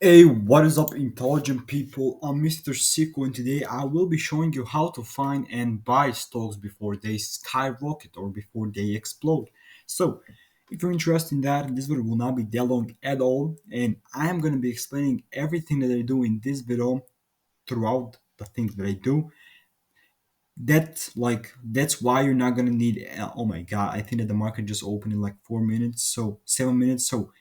Hey, what is up, intelligent people? I'm Mr. Sicko, and today I will be showing you how to find and buy stocks before they skyrocket or before they explode. So, if you're interested in that, this video will not be that long at all, and I am going to be explaining everything that I do in this video throughout the things that I do. That's why you're not gonna need. Oh my god! I think that the market just opened in like 4 minutes, so 7 minutes. So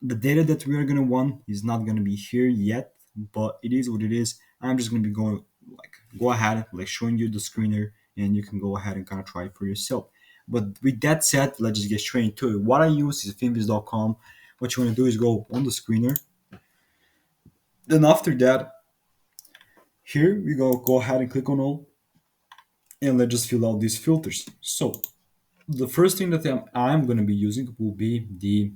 the data that we are gonna want is not gonna be here yet, but it is what it is. I'm just gonna be going like go ahead like showing you the screener, and you can go ahead and kind of try it for yourself. But with that said, let's just get straight into it. What I use is finviz.com. What you want to do is go on the screener. Then after that, here we go ahead and click on all, and let's just fill out these filters. So the first thing that I'm going to be using will be the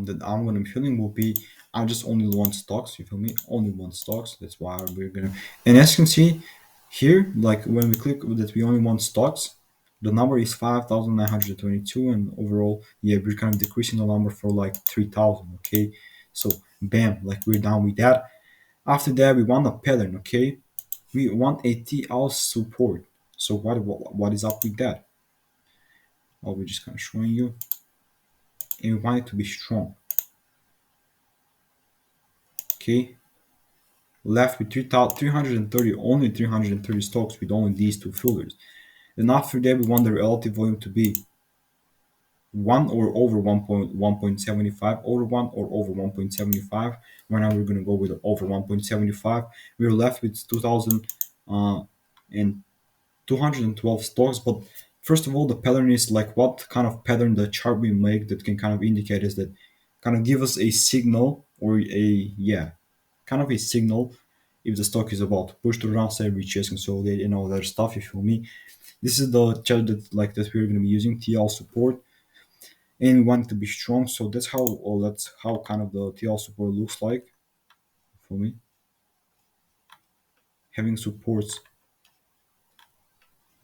that I'm going to be filling will be I just only want stocks. You feel me? Only want stocks. That's why we're gonna. And as you can see here, like when we click that we only want stocks, the number is 5,922, and overall, yeah, we're kind of decreasing the number for like 3,000. Okay, so bam, like we're done with that. After that, we want a pattern. Okay, we want a TL support. So what is up with that? Oh, we're just kind of showing you, and we want it to be strong. Okay, left with 330, only 330 stocks with only these two filters. Then after that, we want the relative volume to be 1 or over 1.1.75, over 1 or over 1.75. Right now, we're going to go with over 1.75. We're left with 2,000 and 212 stocks. But first of all, the pattern is like what kind of pattern the chart we make that can kind of indicate is that kind of give us a signal or kind of a signal if the stock is about to push to the downside, retest, consolidate, and all that stuff. You feel me? This is the chart that we're going to be using TL support, and we want it to be strong. So that's how kind of the TL support looks like for me. Having supports,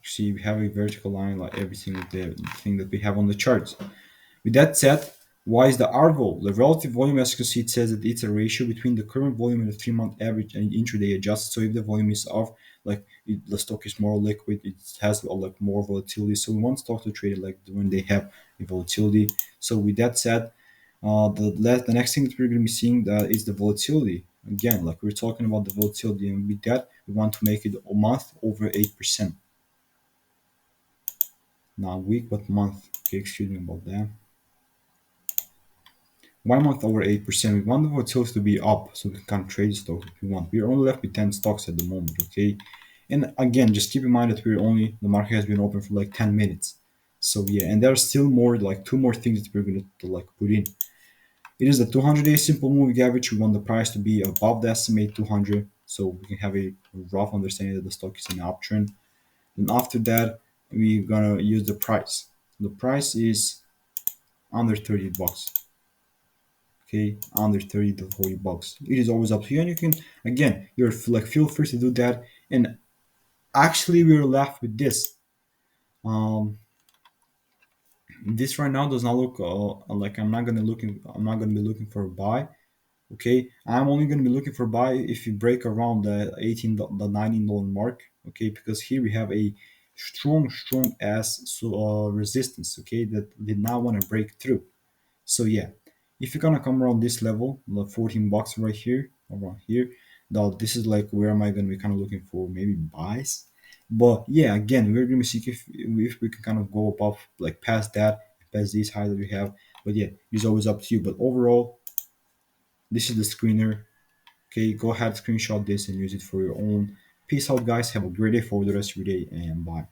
see, we have a vertical line like every single thing that we have on the charts. With that said, why is the RVOL? The relative volume, as you can see, it says that it's a ratio between the current volume and the 3-month average and intraday adjusted. So if the volume is off, the stock is more liquid, it has like more volatility. So we want stock to trade it like when they have a volatility. So with that said, the next thing that we're going to be seeing is the volatility. Again, like we're talking about the volatility, and with that, we want to make it a month over 8%. Not week, but month. Okay, excuse me about that. 1 month over 8%. We want the volatility to be up so we can kind of trade stocks if we want. We're only left with 10 stocks at the moment, okay? And again, just keep in mind that the market has been open for like 10 minutes. So yeah, and there are still more, like two more things that we're going to like put in. It is the 200-day simple moving average. We want the price to be above the estimate 200 so we can have a rough understanding that the stock is in an uptrend. And after that, we're going to use the price. The price is under 30 bucks. Okay, under 30 to 40 bucks. It is always up to you, and you can, again, you're like feel free to do that. And actually, we're left with this. Um, this right now does not look like I'm not gonna be looking for a buy. Okay, I'm only gonna be looking for a buy if you break around the 18 the $19 mark. Okay, because here we have a strong ass resistance. Okay, that did not want to break through. So yeah, if you're gonna come around this level, the 14 bucks right here, around here, now this is like where am I gonna be kind of looking for maybe buys. But yeah, again, we're gonna see if we can kind of go above like past that, past these highs that we have. But yeah, it's always up to you. But overall, this is the screener. Okay, go ahead, screenshot this and use it for your own. Peace out, guys. Have a great day for the rest of your day, and bye.